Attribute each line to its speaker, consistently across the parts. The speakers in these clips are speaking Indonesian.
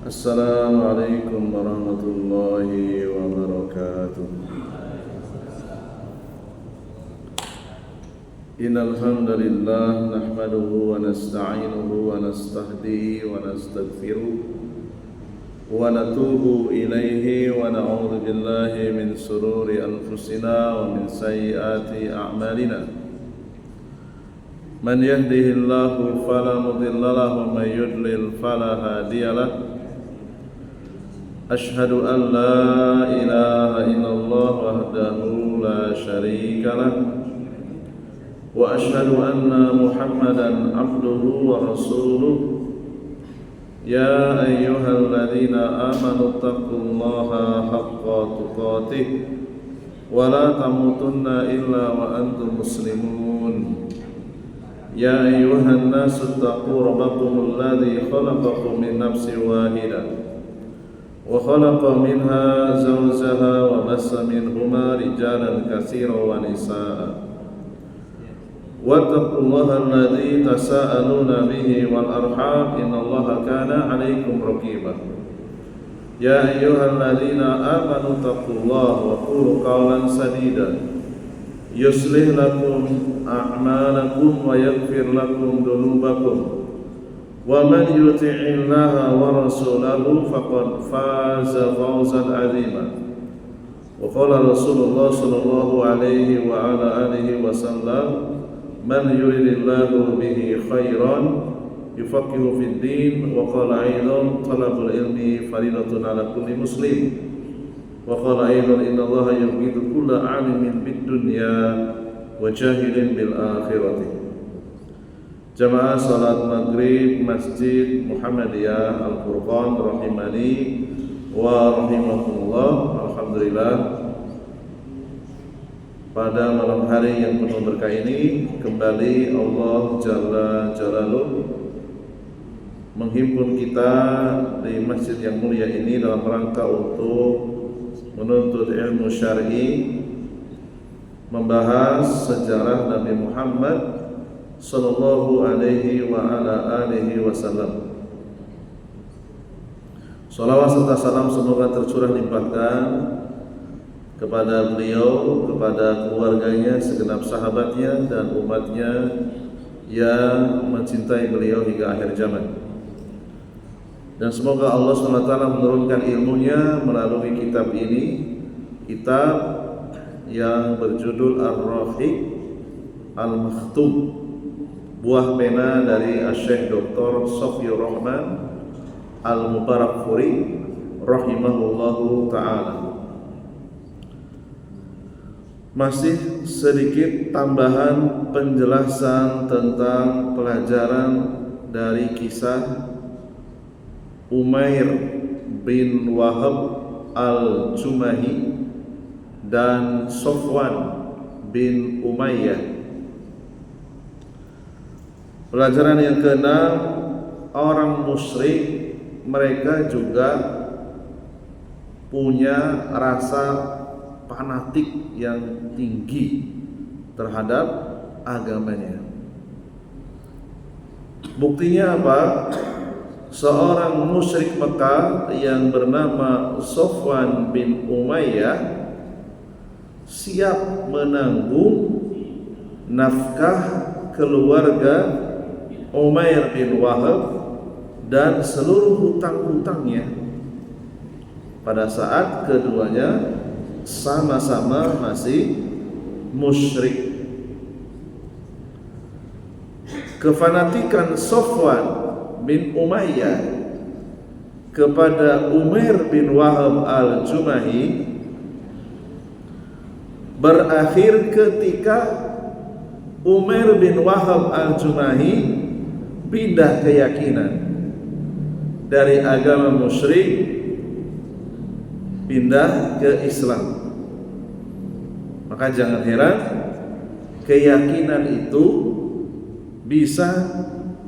Speaker 1: Assalamualaikum warahmatullahi wabarakatuh. Innal hamdalillah nahmaduhu wa nasta'inuhu wa nastahdihi wa nastaghfiruh wa natubu ilaihi wa na'udzu billahi min sururi anfusina wa min sayyiati a'malina. Man yahdihillahu fala mudilla lahu wa man yudlil fala hadiya lahu. Ashhadu an la ilaha illallah wahdahu la syarika lah wa ashhadu anna Muhammadan abduhu wa rasuluh. Ya ayyuhalladzina amanu taqullaha haqqa tuqatih wa la tamutunna illa wa antum muslimun. Ya ayyuhan nasu taqu rabbakumul ladzi khalaqakum min nafsin wahidah wa khalaqa minha zawjaha wa bassa minhuma rijalan katsiran wa nisaa'a. Wattaqullaha alladzi tasaaluna bihi wal arham innallaha kana 'alaikum raqiba. Ya ayyuhalladzina amanu taqullaha wa qulu qawlan sadida yuslih lakum a'malakum wa yaghfir lakum dhunubakum wa man yuti'illaha wa rasulahu faqad faza fawzan 'azima. Wa qala Rasulullah sallallahu alaihi wa ala alihi wasallam, man yuridillahu bihi khairan yufaqihu fid din. Wa qala aidan talabul ilmi faridatun 'ala kulli muslim. Wa qala aidan innallaha yubghidu kulla 'alimin bid dunya wa jahilin bil akhirati. Jamaah salat maghrib Masjid Muhammadiyah Al-Furqan rahimani wa rahimakumullah. Alhamdulillah, pada malam hari yang penuh berkah ini kembali Allah Jalla Jalaluh menghimpun kita di masjid yang mulia ini dalam rangka untuk menuntut ilmu syar'i, membahas sejarah Nabi Muhammad sallallahu alaihi wa ala alihi wasallam. Salawat serta salam semoga tercurah limpahkan kepada beliau, kepada keluarganya, segenap sahabatnya dan umatnya yang mencintai beliau hingga akhir zaman. Dan semoga Allah SWT menurunkan ilmunya melalui kitab ini, kitab yang berjudul Ar-Rahiq Al-Makhtum, buah pena dari Syekh Dr. Sofiyur Rahman Al-Mubarakfuri rahimahullahu ta'ala. Masih sedikit tambahan penjelasan tentang pelajaran dari kisah Umair bin Wahab al-Jumahi dan Sofwan bin Umayyah. Pelajaran yang keenam, orang musyrik mereka juga punya rasa fanatik yang tinggi terhadap agamanya. Buktinya apa? Seorang musyrik Mekah yang bernama Sofwan bin Umayyah siap menanggung nafkah keluarga Umair bin Wahab dan seluruh hutang-hutangnya pada saat keduanya sama-sama masih musyrik. Kefanatikan Sofwan bin Umayyah kepada Umair bin Wahab al-Jumahi berakhir ketika Umair bin Wahab al-Jumahi pindah keyakinan dari agama musyrik pindah ke Islam. Maka jangan heran keyakinan itu bisa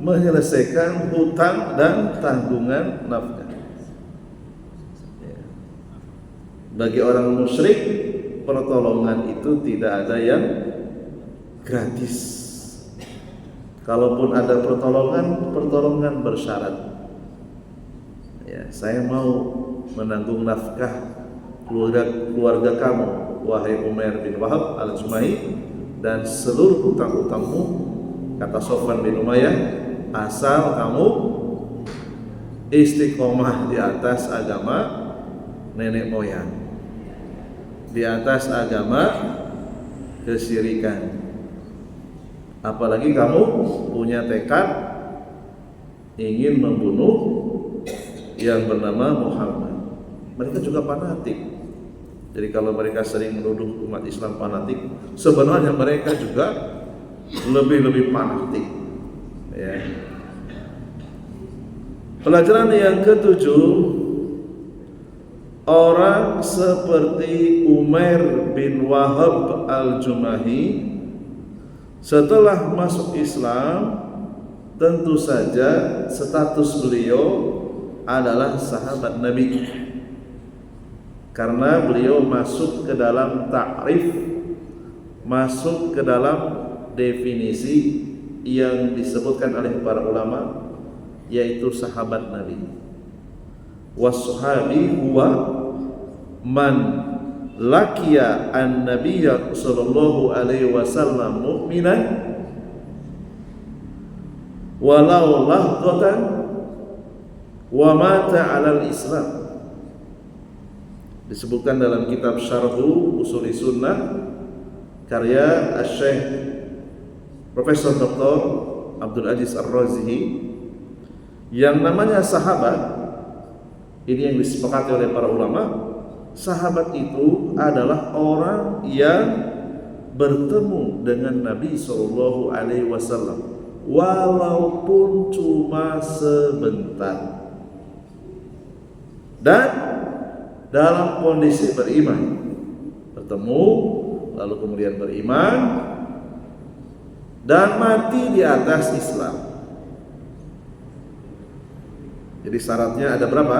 Speaker 1: menyelesaikan hutang dan tanggungan nafkah. Bagi orang musyrik, pertolongan itu tidak ada yang gratis. Kalaupun ada pertolongan, pertolongan bersyarat. Ya, saya mau menanggung nafkah keluarga kamu, wahai Umair bin Wahab al-Jumahi, dan seluruh hutang-hutangmu, kata Sofwan bin Umayyah, asal kamu istiqomah di atas agama nenek moyang, di atas agama kesyirikan. Apalagi kamu punya tekad ingin membunuh yang bernama Muhammad. Mereka juga fanatik. Jadi kalau mereka sering menuduh umat Islam fanatik, sebenarnya mereka juga lebih fanatik. Ya. Pelajaran yang ketujuh, orang seperti Umair bin Wahab al-Jumahi setelah masuk Islam, tentu saja status beliau adalah sahabat Nabi, karena beliau masuk ke dalam ta'rif, masuk ke dalam definisi yang disebutkan oleh para ulama, yaitu sahabat Nabi. Was-sahabi huwa man laqiya an-nabiyya sallallahu alaihi wasallam mu'minan walau lahdatan wa mata 'alal Islam. Disebutkan dalam kitab Syarhu Usuli Sunnah karya Asy-Syaikh Profesor Dr. Abdul Aziz Ar-Razihi, yang namanya sahabat ini yang disepakati oleh para ulama. Sahabat itu adalah orang yang bertemu dengan Nabi Shallallahu Alaihi Wasallam walaupun cuma sebentar, dan dalam kondisi beriman, bertemu lalu kemudian beriman dan mati di atas Islam. Jadi syaratnya ada berapa?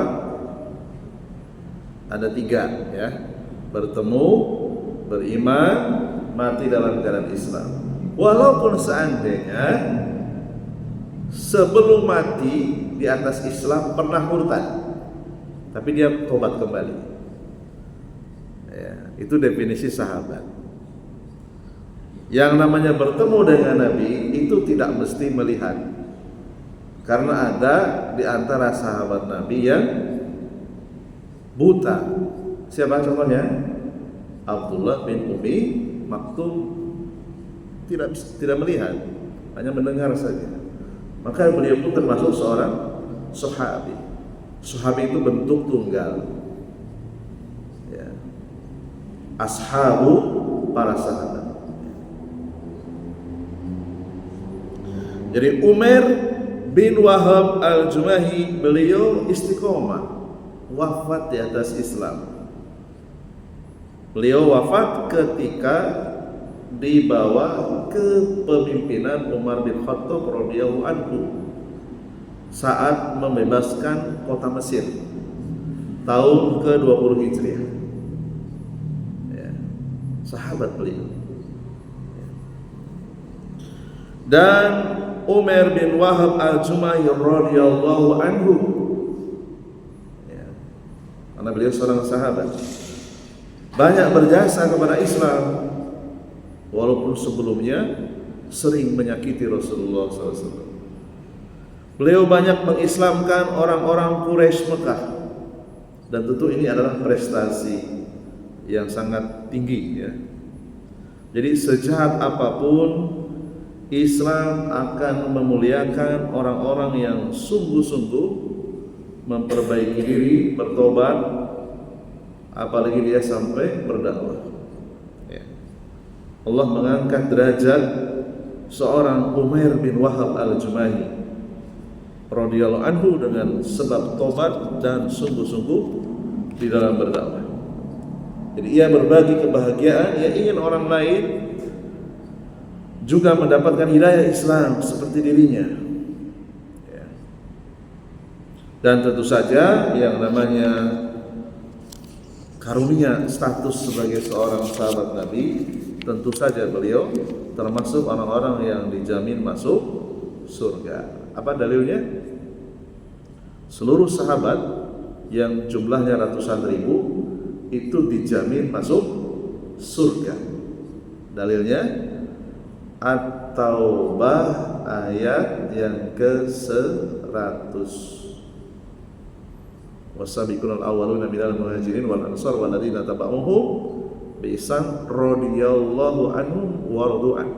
Speaker 1: Ada 3, ya. Bertemu, beriman, mati dalam keadaan Islam. Walaupun seandainya sebelum mati di atas Islam pernah murtad, tapi dia tobat kembali. Ya, itu definisi sahabat. Yang namanya bertemu dengan Nabi itu tidak mesti melihat, karena ada di antara sahabat Nabi yang buta. Siapa contohnya? Abdullah bin Umi Maktum, tidak melihat, hanya mendengar saja. Maka beliau pun termasuk seorang sahabi. Sahabi itu bentuk tunggal, ya. Ashabu, para sahabat. Jadi Umair bin Wahab al-Jumahi, beliau istiqomah, wafat di atas Islam. Beliau wafat ketika di bawah kepemimpinan Umar bin Khattab radhiyallahu anhu saat membebaskan kota Mesir tahun ke-20 Hijriah. Ya, sahabat beliau. Dan Umar bin Wahab al-Jumahi radhiyallahu anhu, ya, karena beliau seorang sahabat, banyak berjasa kepada Islam walaupun sebelumnya sering menyakiti Rasulullah SAW. Beliau banyak mengislamkan orang-orang Quraisy Mekah, dan tentu ini adalah prestasi yang sangat tinggi, ya. Jadi sejahat apapun, Islam akan memuliakan orang-orang yang sungguh-sungguh memperbaiki diri, bertobat, apalagi dia sampai berdakwah. Ya. Allah mengangkat derajat seorang Umair bin Wahab al-Jumahi radhiyallahu anhu dengan sebab tobat dan sungguh-sungguh di dalam berdakwah. Jadi ia berbagi kebahagiaan, ia ingin orang lain juga mendapatkan hidayah Islam seperti dirinya, ya. Dan tentu saja yang namanya karunia status sebagai seorang sahabat Nabi, tentu saja beliau termasuk orang-orang yang dijamin masuk surga. Apa dalilnya? Seluruh sahabat yang jumlahnya ratusan ribu itu dijamin masuk surga. Dalilnya At-Taubah ayat yang ke-100. Wasabiqunal awwaluna minal muhajirin wal ansar wal ladzina tabauhum bi ihsan radhiyallahu anhum wa radu'an.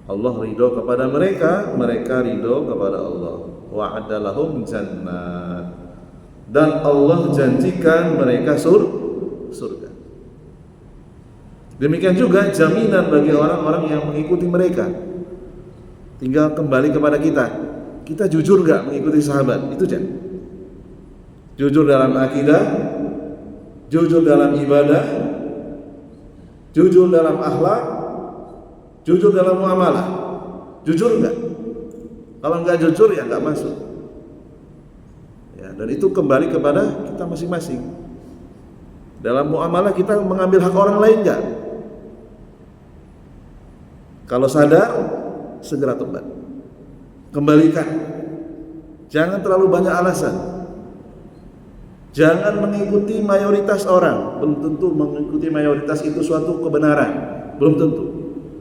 Speaker 1: Allah ridho kepada mereka, mereka ridho kepada Allah. Wa'ada lahum jannat, dan Allah janjikan mereka surga. Demikian juga jaminan bagi orang-orang yang mengikuti mereka. Tinggal kembali kepada kita. Kita jujur gak mengikuti sahabat? Itu aja. Jujur dalam akidah, jujur dalam ibadah, jujur dalam akhlak, jujur dalam muamalah. Jujur enggak? Kalau enggak jujur ya enggak masuk. Ya, dan itu kembali kepada kita masing-masing. Dalam muamalah kita mengambil hak orang lain enggak? Kalau sadar, segera tobat. Kembalikan. Jangan terlalu banyak alasan. Jangan mengikuti mayoritas orang. Belum tentu mengikuti mayoritas itu suatu kebenaran. Belum tentu.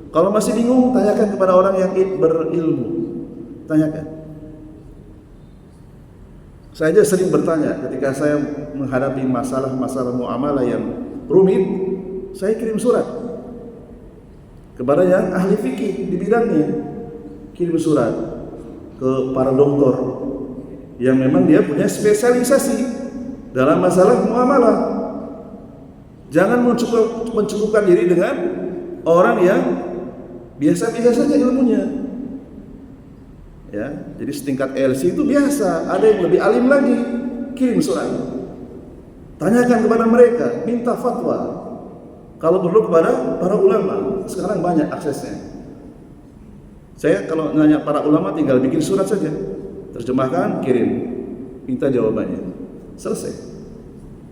Speaker 1: Kalau masih bingung, tanyakan kepada orang yang berilmu. Tanyakan. Saya aja sering bertanya ketika saya menghadapi masalah-masalah muamalah yang rumit, saya kirim surat kepada yang ahli fikih di bidangnya. Kirim surat ke para dokter yang memang dia punya spesialisasi dalam masalah muamalah. Jangan mencukupkan diri dengan orang yang biasa-biasa saja ilmunya. Ya, jadi setingkat LC itu biasa, ada yang lebih alim lagi, kirim surat. Tanyakan kepada mereka, minta fatwa. Kalau perlu kepada para ulama, sekarang banyak aksesnya. Saya kalau nanya para ulama tinggal bikin surat saja, terjemahkan, kirim, minta jawabannya, selesai.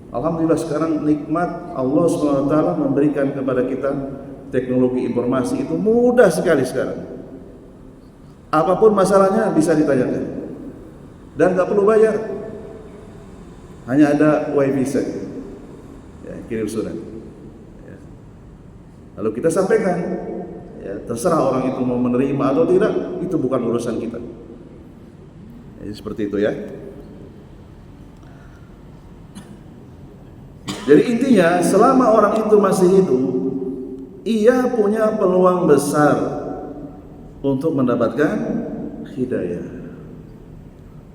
Speaker 1: Alhamdulillah sekarang nikmat Allah SWT memberikan kepada kita teknologi informasi itu mudah sekali sekarang. Apapun masalahnya bisa ditanyakan dan nggak perlu bayar, hanya ada wifi saja. Ya, kirim surat. Ya. Lalu kita sampaikan. Ya, terserah orang itu mau menerima atau tidak, itu bukan urusan kita. Ya, seperti itu ya. Jadi intinya selama orang itu masih hidup, ia punya peluang besar untuk mendapatkan hidayah.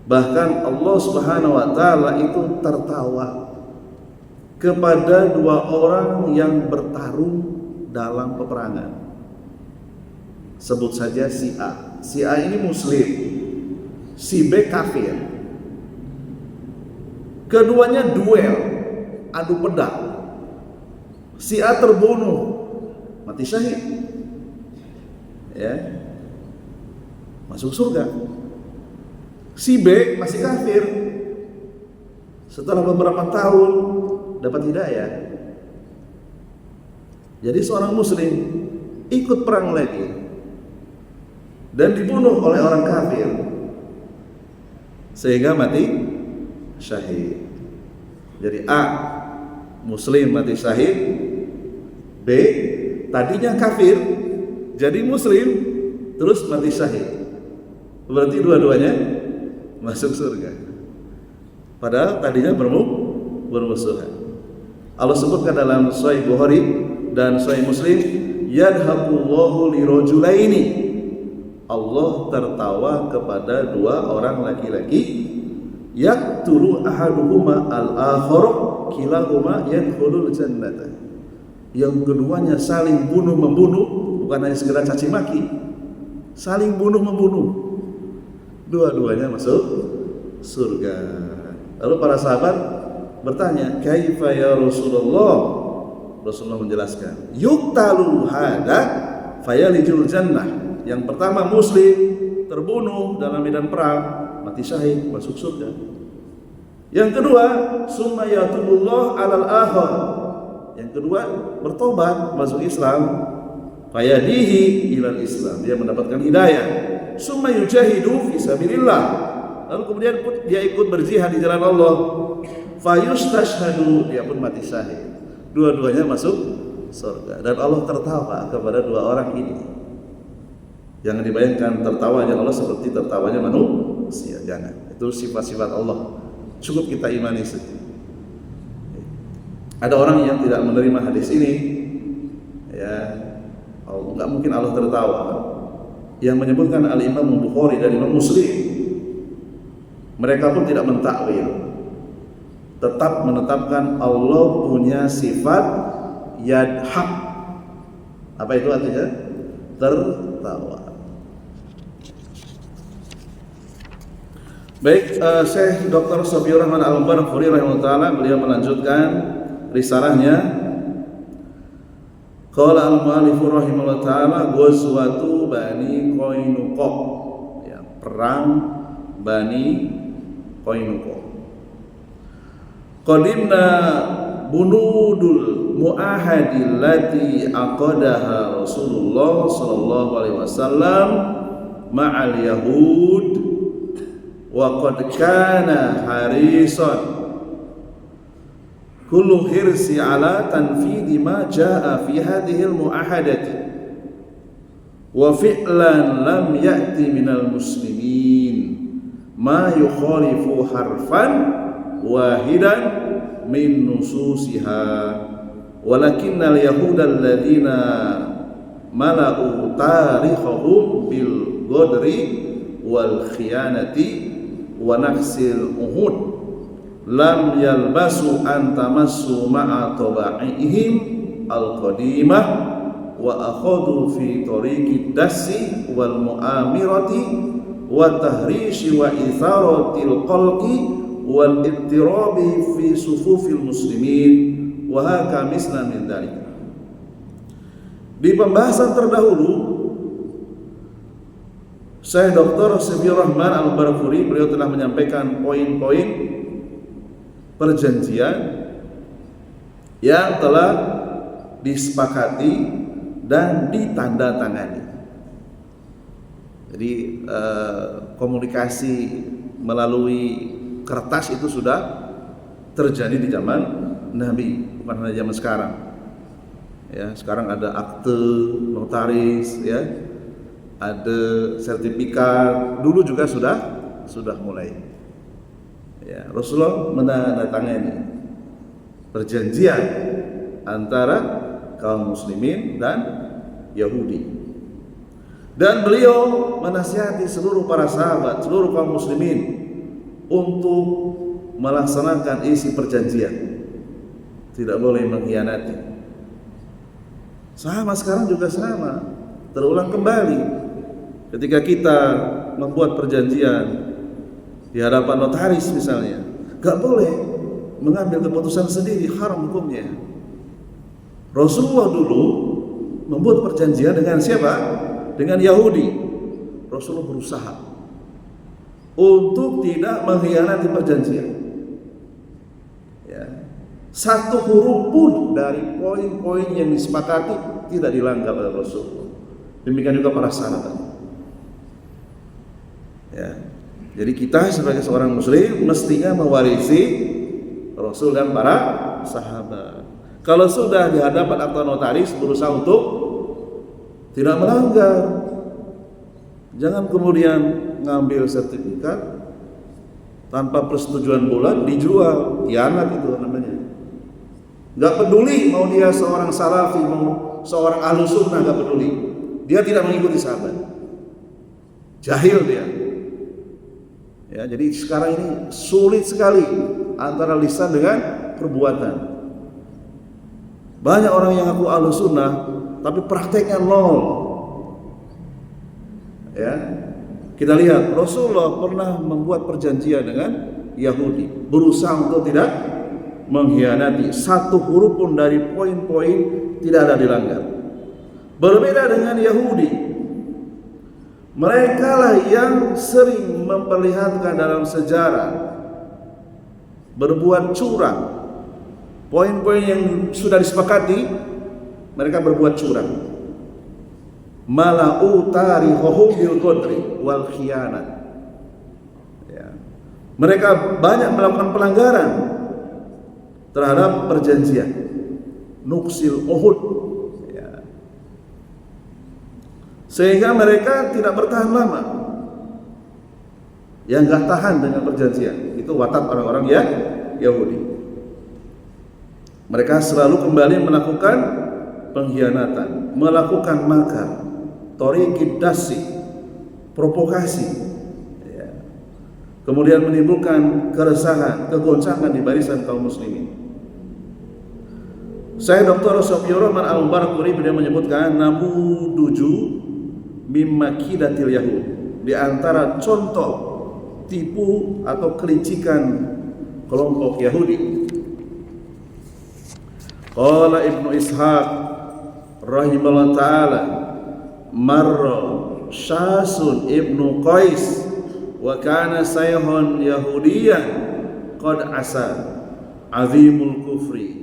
Speaker 1: Bahkan Allah Subhanahu wa taala itu tertawa kepada dua orang yang bertarung dalam peperangan. Sebut saja si A. Si A ini muslim, si B kafir. Keduanya duel, adu pedang. Si A terbunuh, mati syahid. Ya. Masuk surga. Si B masih kafir. Setelah beberapa tahun dapat hidayah. Jadi seorang muslim ikut perang lagi dan dibunuh oleh orang kafir sehingga mati syahid. Jadi A muslim mati syahid, B tadinya kafir jadi muslim terus mati syahid. Berarti dua-duanya masuk surga. Padahal tadinya bermusuhan. Allah sebutkan dalam Sahih Bukhari dan Sahih Muslim, yadhaqullahu lirajulaini. Allah tertawa kepada dua orang laki-laki, yaqtulu ahaduhuma al-akhar kilahuma yadkhulul jannata. Yang keduanya saling bunuh-membunuh, bukan hanya sekedar caci maki, saling bunuh-membunuh. Dua-duanya masuk surga. Lalu para sahabat bertanya, "Kaifa ya Rasulullah?" Rasulullah menjelaskan, "Yuqtalu hada fayalijul jannah." Yang pertama muslim terbunuh dalam medan perang, mati syahid, masuk surga. Yang kedua, summa yatubullah 'alal akhar. Yang kedua, bertobat, masuk Islam, fayadihi ilal Islam. Dia mendapatkan hidayah. summa yujahidu fi sabilillah. Lalu kemudian dia ikut berjihad di jalan Allah. Fayustashhadu, dia pun mati syahid. Dua-duanya masuk surga dan Allah tertawa kepada dua orang ini. Jangan dibayangkan tertawanya Allah seperti tertawanya manusia, jangan. Itu sifat-sifat Allah. Cukup kita imani saja. Ada orang yang tidak menerima hadis ini, ya, nggak mungkin Allah tertawa. Yang menyebutkan Al-Imam Bukhari dan Imam Muslim, mereka pun tidak mentakwil, tetap menetapkan Allah punya sifat yadhak. Apa itu artinya? Tertawa. Baik, Syekh Dr. Safiur Rahman Al-Barkhuri rahimahullah ta'ala, beliau melanjutkan risalahnya. Qala al-mu'allifu rahimahullah ta'ala, ghazwatu Bani Qainuqa, ya, perang Bani Qainuqa. Qadimna bunudul mu'ahadil lati aqadaha Rasulullah sallallahu alaihi wasallam ma'al yahud wa qad kana harisan kullu hirsi ala tanfidi ma jaa fi hadhihi al-mu'ahadati wa fi'lan lam ya'ti minal muslimin ma yukhalifu harfan wahidan min nususiha walakinnal yahuda alladziina mala'u tarikhahum bil ghadri wal khiyanati wa naqsil uhud lam yalbasu an tamassu ma'a taba'ihim al-qadimah wa akhadhu fi tariqid dassi wal mu'amirati wa tahrishi wa itharatil qalqi wal ittirabi fi sufufil muslimin wa haka mislan min dzalik. Di pembahasan terdahulu, Syekh Dr. Safiur Rahman Al-Barkhuri beliau telah menyampaikan poin-poin perjanjian yang telah disepakati dan ditandatangani. Jadi komunikasi melalui kertas itu sudah terjadi di zaman Nabi, bukan hanya zaman sekarang. Ya, sekarang ada akte notaris, ya, ada sertifikat. Dulu juga sudah mulai. Ya, Rasulullah menandatangani perjanjian antara kaum muslimin dan Yahudi. Dan beliau menasihati seluruh para sahabat, seluruh kaum muslimin untuk melaksanakan isi perjanjian. Tidak boleh mengkhianati. Sama sekarang juga sama, terulang kembali. Ketika kita membuat perjanjian di hadapan notaris misalnya, gak boleh mengambil keputusan sendiri, haram hukumnya. Rasulullah dulu membuat perjanjian dengan siapa? Dengan Yahudi. Rasulullah berusaha untuk tidak mengkhianati perjanjian. Ya. Satu huruf pun dari poin-poin yang disepakati tidak dilanggar oleh Rasulullah. Demikian juga para sahabat. Ya. Jadi kita sebagai seorang muslim mestinya mewarisi Rasul dan para sahabat. Kalau sudah di hadapan akta notaris berusaha untuk tidak melanggar. Jangan kemudian ngambil sertifikat tanpa persetujuan bulan dijual, khianat itu namanya. Gak peduli mau dia seorang salafi, mau seorang ahlu sunnah, gak peduli. Dia tidak mengikuti sahabat. Jahil dia. Ya, jadi sekarang ini sulit sekali antara lisan dengan perbuatan. Banyak orang yang ngaku ahlu sunnah, tapi prakteknya nol. Ya, kita lihat Rasulullah pernah membuat perjanjian dengan Yahudi, berusaha untuk tidak mengkhianati, satu huruf pun dari poin-poin tidak ada dilanggar. Berbeda dengan Yahudi, mereka lah yang sering memperlihatkan dalam sejarah berbuat curang. Poin-poin yang sudah disepakati, mereka berbuat curang, mala'u tarikhahum bil qadri wal khiyanat. Ya. Mereka banyak melakukan pelanggaran terhadap perjanjian Nuksil Uhud, ya. Sehingga mereka tidak bertahan lama. Yang gak tahan dengan perjanjian itu watak orang-orang ya Yahudi. Mereka selalu kembali melakukan pengkhianatan, melakukan makar, thoriqid dasi, provokasi, ya. Kemudian menimbulkan keresahan, kegoncangan di barisan kaum muslimin. Saya Dr. Sofiur Rahman Al-Barakuri, beliau menyebutkan namuduju mimma kidatil Yahud, di antara contoh tipu atau kelicikan kelompok Yahudi. Qala Ibnu Ishaq rahimahullah ta'ala, marra Syasun Ibnu Qais wa kana sayhun Yahudiyan qad asa azimul kufri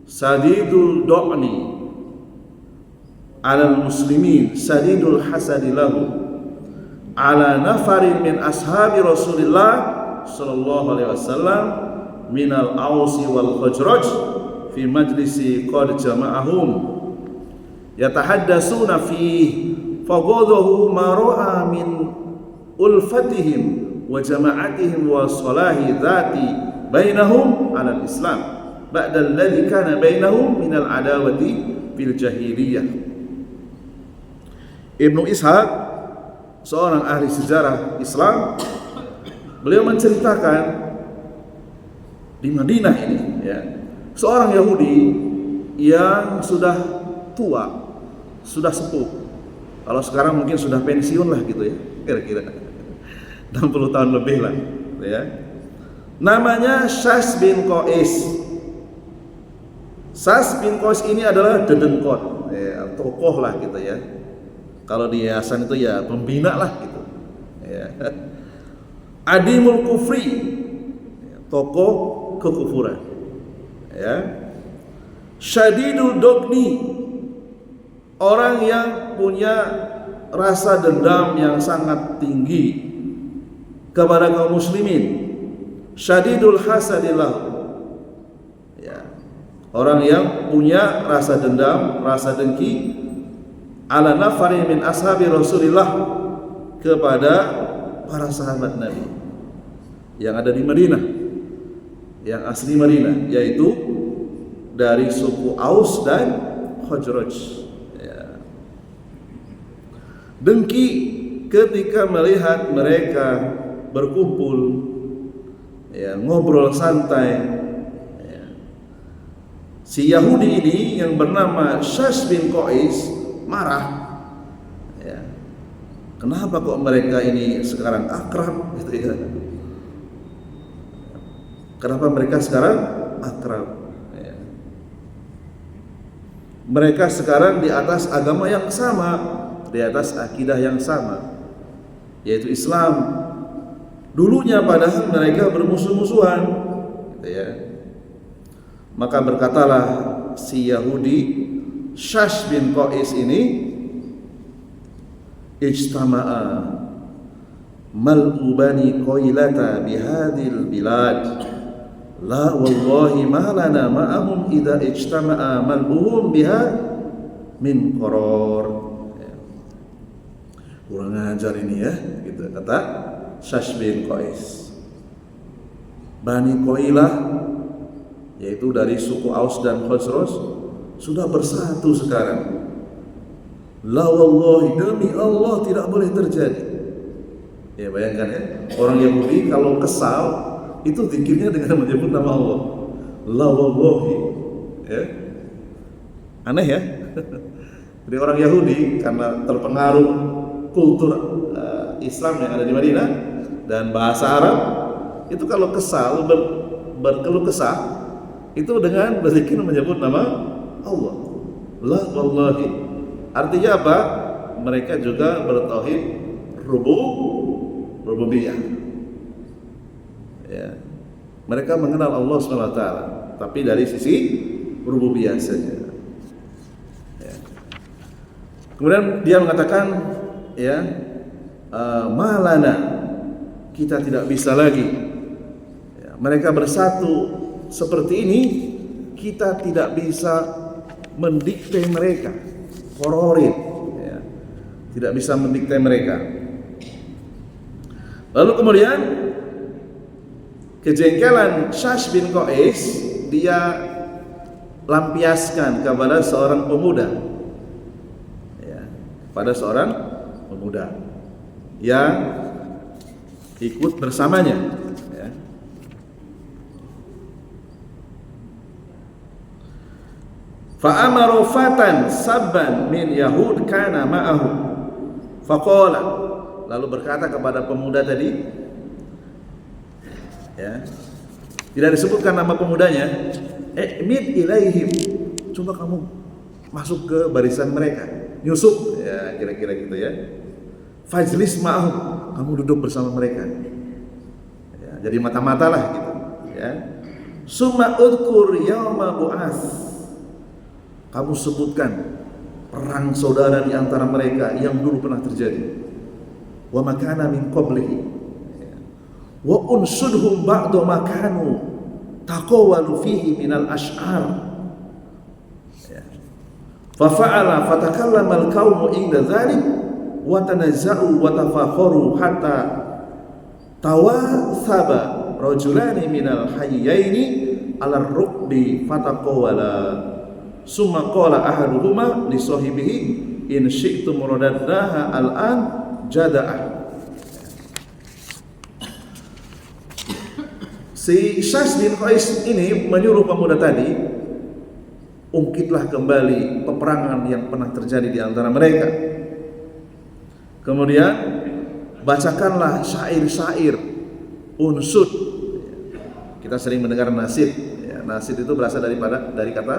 Speaker 1: sadidul do'ni alal muslimin sadidul hasadi lahu ala nafarin min ashabi Rasulillah sallallahu alaihi wasallam minal Ausi wal Khazraj fi majlisi qad jama'ahum yatahaddasuna fihi faghadahu ma ra'a min ulfatihim wa jama'atihim wa salahi dhati bainahum 'ala al-islam ba'da alladhi kana bainahum min al-adawati fil jahiliyah. Ibnu Ishaq, seorang ahli sejarah Islam, beliau menceritakan di Madinah ini, ya, seorang Yahudi yang sudah tua, sudah sepuh. Kalau sekarang mungkin sudah pensiun lah gitu ya, kira-kira 60 tahun lebih lah, ya. Namanya Syas bin Qais. Syas bin Qais ini adalah dedengkot, ya, tokoh lah gitu ya. Kalau di yayasan itu ya pembina lah gitu, ya. Adimul kufri, tokoh kekufuran, ya. Syadidul dogni, orang yang punya rasa dendam yang sangat tinggi kepada kaum muslimin. Syadidul hasadillah, ya, orang yang punya rasa dendam, rasa dengki ala nafari min ashabi Rasulillah, kepada para sahabat Nabi yang ada di Madinah, yang asli Madinah, yaitu dari suku Aus dan Khazraj, ya. Dengki ketika melihat mereka berkumpul, ya, ngobrol santai, ya. Si Yahudi ini yang bernama Syas bin Qais marah, ya. Kenapa kok mereka ini sekarang akrab gitu ya? Kenapa mereka sekarang akrab? Ya. Mereka sekarang di atas agama yang sama, di atas akidah yang sama, yaitu Islam. Dulunya padahal mereka bermusuh-musuhan, gitu ya. Maka berkatalah si Yahudi Syas bin Qais ini, ijtama'a mal'u bani qailata bihadil bilad la wallahi ma lana ma'ahum idza ijtama'a mal'uhum biha min qaror. Kurang ajar ini ya, gitu kata Syas bin Qais. Bani Qailah, yaitu dari suku Aus dan Khazraj, sudah bersatu sekarang. La wallahi, demi Allah tidak boleh terjadi. Ya bayangkan ya, orang Yahudi kalau kesal itu zikirnya dengan menyebut nama Allah. La wallahi, ya. Aneh ya. Jadi orang Yahudi karena terpengaruh kultur Islam yang ada di Madinah dan bahasa Arab, itu kalau kesal berkeluh kesah itu dengan berzikir menyebut nama Allah. La wallahi. Artinya apa? Mereka juga bertauhid rububiyah. Ya. Mereka mengenal Allah SWT, tapi dari sisi rububiyah saja. Ya. Kemudian dia mengatakan, ya, malana, kita tidak bisa lagi. Ya, mereka bersatu seperti ini, kita tidak bisa mendikte mereka, kororit, ya, tidak bisa mendikte mereka. Lalu kemudian kejengkelan Syash bin Qais dia lampiaskan kepada seorang pemuda, ya, pada seorang pemuda yang ikut bersamanya, ya. Fa'amaru fatan sabban min Yahud kana ma'ahu faqala, lalu berkata kepada pemuda tadi, ya, tidak disebutkan nama pemudanya, mid ilaihim, coba kamu masuk ke barisan mereka, nyusup, ya, kira-kira gitu, ya. Fajlis ma'ahum, kamu duduk bersama mereka, ya, jadi mata-mata lah gitu, ya. Summa udkur yauma bu'as, kamu sebutkan perang saudara di antara mereka yang dulu pernah terjadi. Wa makana min qablihi, wa unsudhum ba'da ma kanu taqawalu fihi minal ash'ar. Fa fa'ala fatakallama al-qaumu inda dhalik wa tanazza'u wa tafakharu hatta tawathaba rajulani minal hayyaini 'ala ar-rukbi fataqawala. Summa qala ahaduhuma li sahibihi in syi'tum radadnaha al-an jada'ah. Si Syash bin Qais ini menyuruh pemuda tadi, ungkitlah kembali peperangan yang pernah terjadi di antara mereka. Kemudian bacakanlah syair-syair, unsud. Kita sering mendengar nasid, ya, nasid itu berasal dari kata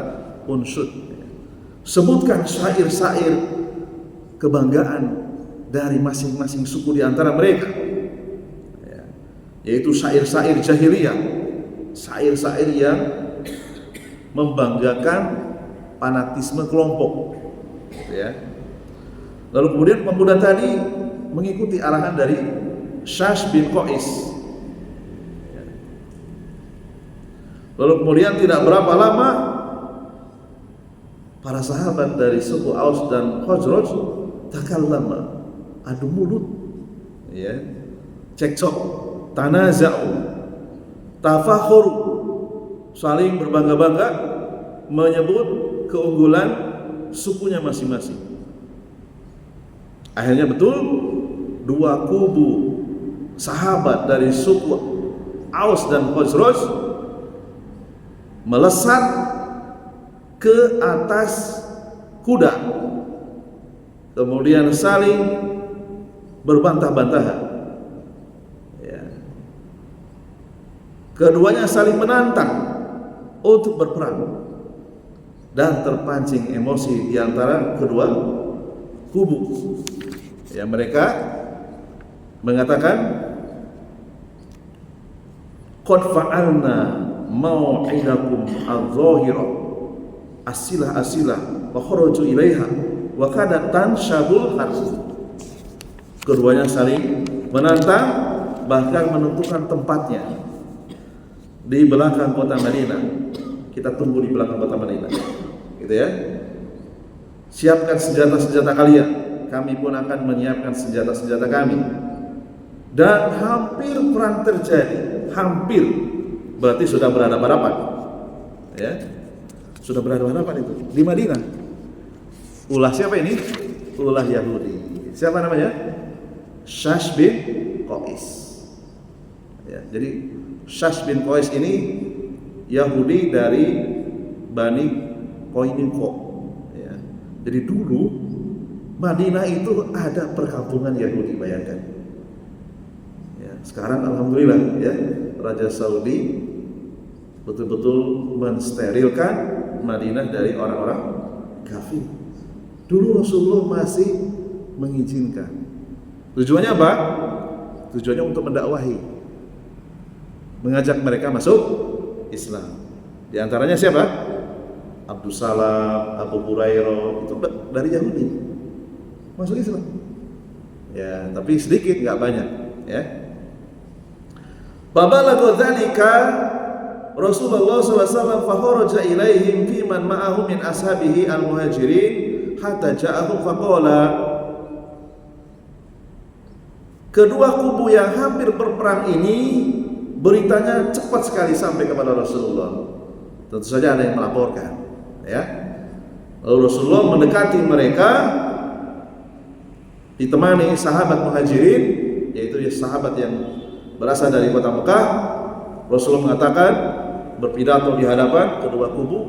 Speaker 1: unsud. Sebutkan syair-syair kebanggaan dari masing-masing suku di antara mereka, ya, yaitu syair-syair jahiliyah, syair-syair yang membanggakan fanatisme kelompok, ya. Lalu kemudian pemuda tadi mengikuti arahan dari Syash bin Qais. Lalu kemudian tidak berapa lama para sahabat dari suku Aus dan Khazraj takallama, adu mulut, ya, cekcok, tanaza'u, tafakhuru, saling berbangga-bangga menyebut keunggulan sukunya masing-masing. Akhirnya betul, dua kubu sahabat dari suku Aus dan Khazraj melesat ke atas kuda, kemudian saling berbantah-bantahan, ya. Keduanya saling menantang untuk berperang dan terpancing emosi di antara kedua kubu. Ya, mereka mengatakan, qad fa'alna mau'idakum adh-dhahira asilah wa kharaju ilaiha wa kadatan syabul harz. Keduanya saling menantang, bahkan menentukan tempatnya di belakang kota Madinah. Kita tunggu di belakang kota Madinah, gitu ya. Siapkan senjata-senjata kalian, kami pun akan menyiapkan senjata-senjata kami. Dan hampir perang terjadi, hampir, berarti sudah berhadapan-hadapan, ya, sudah berhadapan-hadapan itu di Madinah. Ulah siapa ini? Ulah Yahudi. Siapa namanya? Syash bin Qais. Ya, jadi Syash bin Qais ini Yahudi dari Bani Qainuqa. Ya, jadi dulu Madinah itu ada perkampungan Yahudi, bayangkan. Ya, sekarang alhamdulillah, ya, Raja Saudi betul-betul mensterilkan Madinah dari orang-orang kafir. Dulu Rasulullah masih mengizinkan. Tujuannya apa? Tujuannya untuk mendakwahi, mengajak mereka masuk Islam. Di antaranya siapa? Abdus Salam, Abu Hurairah, itu dari Yahudi. masuk Islam. Ya, tapi sedikit, nggak banyak. Ya. Babalagha dzalika Rasulullah sallallahu alaihi wasallam fakharaja ilaihim fi man ma'ahu min ashabihi al-muhajirin hatta ja'ahu faqala. Kedua kubu yang hampir berperang ini beritanya cepat sekali sampai kepada Rasulullah. Tentu saja ada yang melaporkan, ya. Lalu Rasulullah mendekati mereka ditemani sahabat muhajirin, yaitu sahabat yang berasal dari kota Mekah. Rasulullah mengatakan, berpidato di hadapan kedua kubu,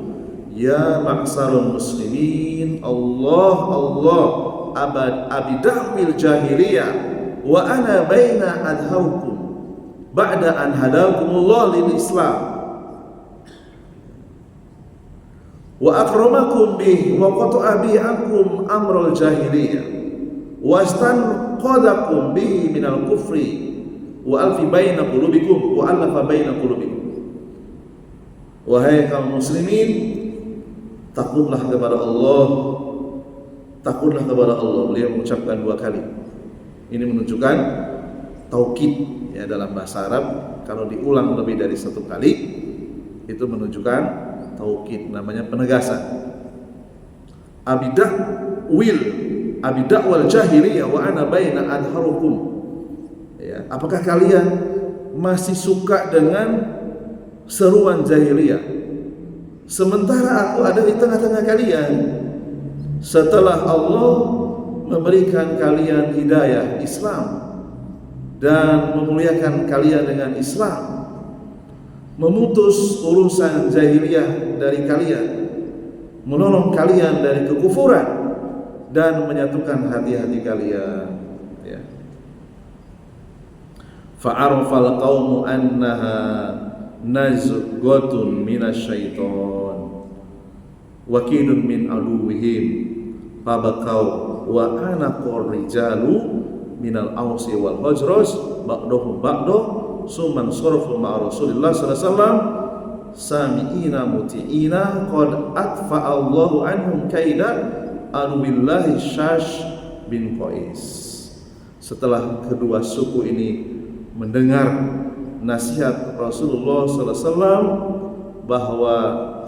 Speaker 1: ya ma'sarul muslimin, Allah abidahwil jahiliyah wa ana baina adhaukum ba'da an hadakumullah lil Islam wa akramakum bih wa qata'a bi ankum amrul jahiliyah wa astanqadakum bihi minal kufri wa alfi baina qulubikum wa alafa baina qulubikum. Wahai kaum muslimin, takutlah kepada Allah, takutlah kepada Allah. Beliau mengucapkan 2 kali. Ini menunjukkan taukid, ya, dalam bahasa Arab. Kalau diulang lebih dari 1 kali, itu menunjukkan taukid, namanya penegasan. Abidah wal jahiliyah wa ana baina adharukum. Ya, apakah kalian masih suka dengan seruan jahiliyah sementara aku ada di tengah-tengah kalian setelah Allah memberikan kalian hidayah Islam dan memuliakan kalian dengan Islam, memutus urusan jahiliyah dari kalian, menolong kalian dari kekufuran dan menyatukan hati-hati kalian, ya. Fa'arafal qaumu annaha nazghatun minasyaiton wa kidun min aduwwihim fabaqau wa anaqur rijalu minal ausi wal hajraj ba'dahum ba'dah summan sarafu ma'a Rasulillah sallallahu alaihi wasallam sami'ina muti'ina qad atfa Allahu anhum kaida aduwillahi Syash bin Qais. Setelah kedua suku ini mendengar nasihat Rasulullah SAW bahwa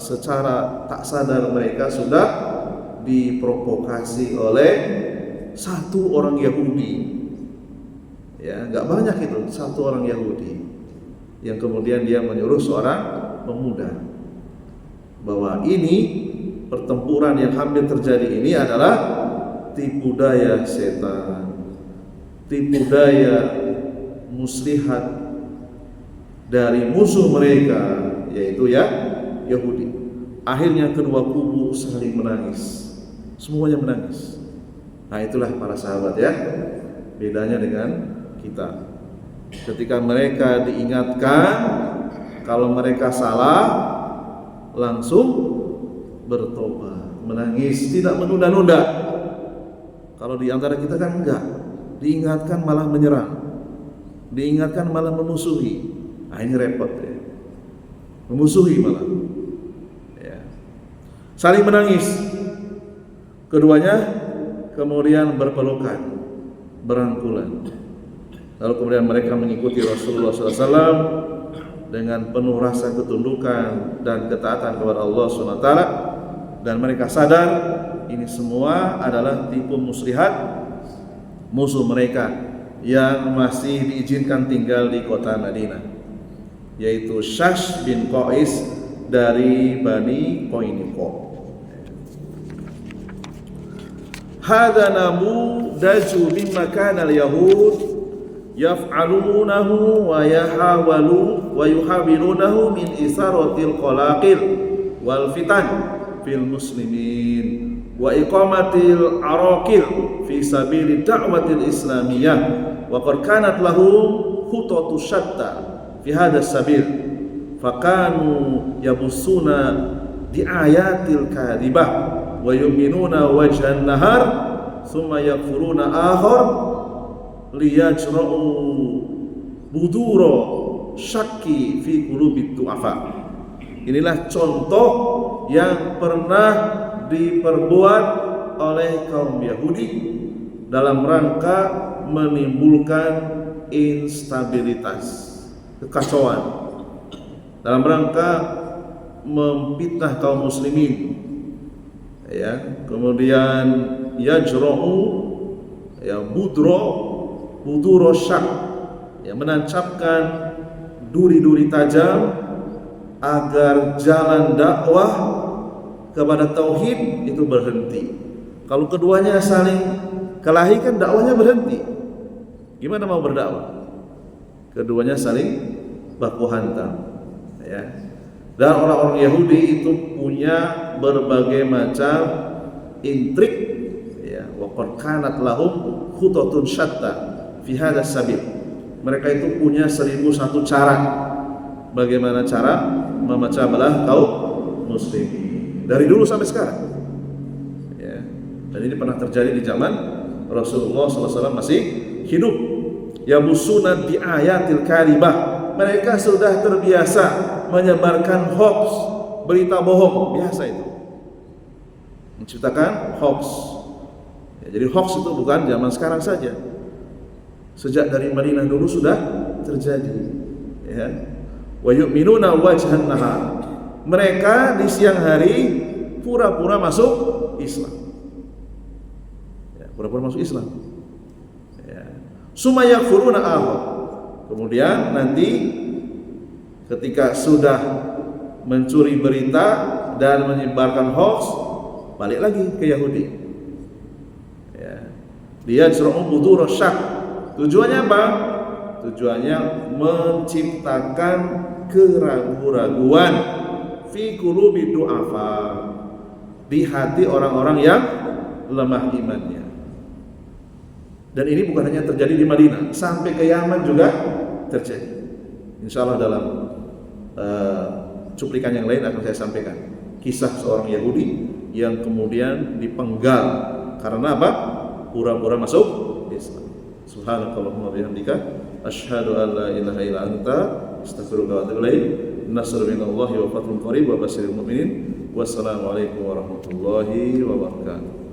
Speaker 1: secara tak sadar mereka sudah diprovokasi oleh satu orang Yahudi, ya, nggak banyak itu, satu orang Yahudi yang kemudian dia menyuruh seorang pemuda bahwa ini pertempuran yang hampir terjadi ini adalah tipu daya setan, tipu daya muslihat dari musuh mereka, yaitu ya Yahudi. Akhirnya kedua kubu saling menangis, semuanya menangis. Nah, itulah para sahabat, ya, bedanya dengan kita. Ketika mereka diingatkan kalau mereka salah, langsung bertobat, menangis, tidak menunda-nunda. Kalau di antara kita kan enggak, diingatkan malah menyerang, diingatkan malah memusuhi. Nah, ini repot, ya, memusuhi malah, ya. Saling menangis, keduanya kemudian berpelukan, berangkulan. Lalu kemudian mereka mengikuti Rasulullah SAW dengan penuh rasa ketundukan dan ketaatan kepada Allah SWT, dan mereka sadar ini semua adalah tipu muslihat musuh mereka yang masih diizinkan tinggal di kota Madinah, yaitu Syash bin Qais dari Bani Qoiniko. Hadza namudaju mimma kana al-yahud yaf'alunahu wa yuhawilunahu min isaratil qalaqil wal fitan fil muslimin wa iqamatil araqil fi sabili da'watil islamiyah wa qad kanat lahum khutatu syatta fi hadha sabil fakanu yabussuna di ayatil kadhibah wa yu'minuna wajhan nahar thumma yakfuruna akhar liyajra'u budura syakki fi qulubit du'afa. Inilah contoh yang pernah diperbuat oleh kaum Yahudi dalam rangka menimbulkan instabilitas, kekacauan, dalam rangka memfitnah kaum muslimin, ya, kemudian yajra'u, ya, buduro syak, ya, menancapkan duri-duri tajam agar jalan dakwah kepada tauhid itu berhenti. Kalau keduanya saling kelahi kan dakwahnya berhenti. Gimana mau berdakwah? Keduanya saling baku hantam, ya. Dan orang-orang Yahudi itu punya berbagai macam intrik, ya, wa qad kanat lahum khutatun syatta fi hadzal sabil. Mereka itu punya 1001 cara bagaimana cara memecah belah kaum muslimin dari dulu sampai sekarang, ya. Dan ini pernah terjadi di zaman Rasulullah SAW masih hidup. Yabusuna bi ayatil karibah. Mereka sudah terbiasa menyebarkan hoax, berita bohong, biasa itu, menciptakan hoax, ya. Jadi hoax itu bukan zaman sekarang saja, sejak dari Madinah dulu sudah terjadi, ya. Wa yu'minuna wajhan nahar. Mereka di siang hari pura-pura masuk Islam, ya, pura-pura masuk Islam, ya. Summa yakfuruna akhar. Kemudian nanti ketika sudah mencuri berita dan menyebarkan hoax, balik lagi ke Yahudi, ya. Dia cerong budur syak. Tujuannya apa? Tujuannya menciptakan keraguan-raguan fi qulubi du'afa, di hati orang-orang yang lemah imannya. Dan ini bukan hanya terjadi di Madinah, sampai ke Yaman juga terjadi. Insyaallah dalam cuplikan yang lain akan saya sampaikan kisah seorang Yahudi yang kemudian dipenggal karena apa? Pura-pura masuk Islam. Subhanakallahumma bihamdika asyhadu an la ilaha illa anta astaghfiruka wa atubu ilaik. Nasrun minallahi wa fathun qarib wa basyiril mu'minin. Wassalamualaikum warahmatullahi wabarakatuh.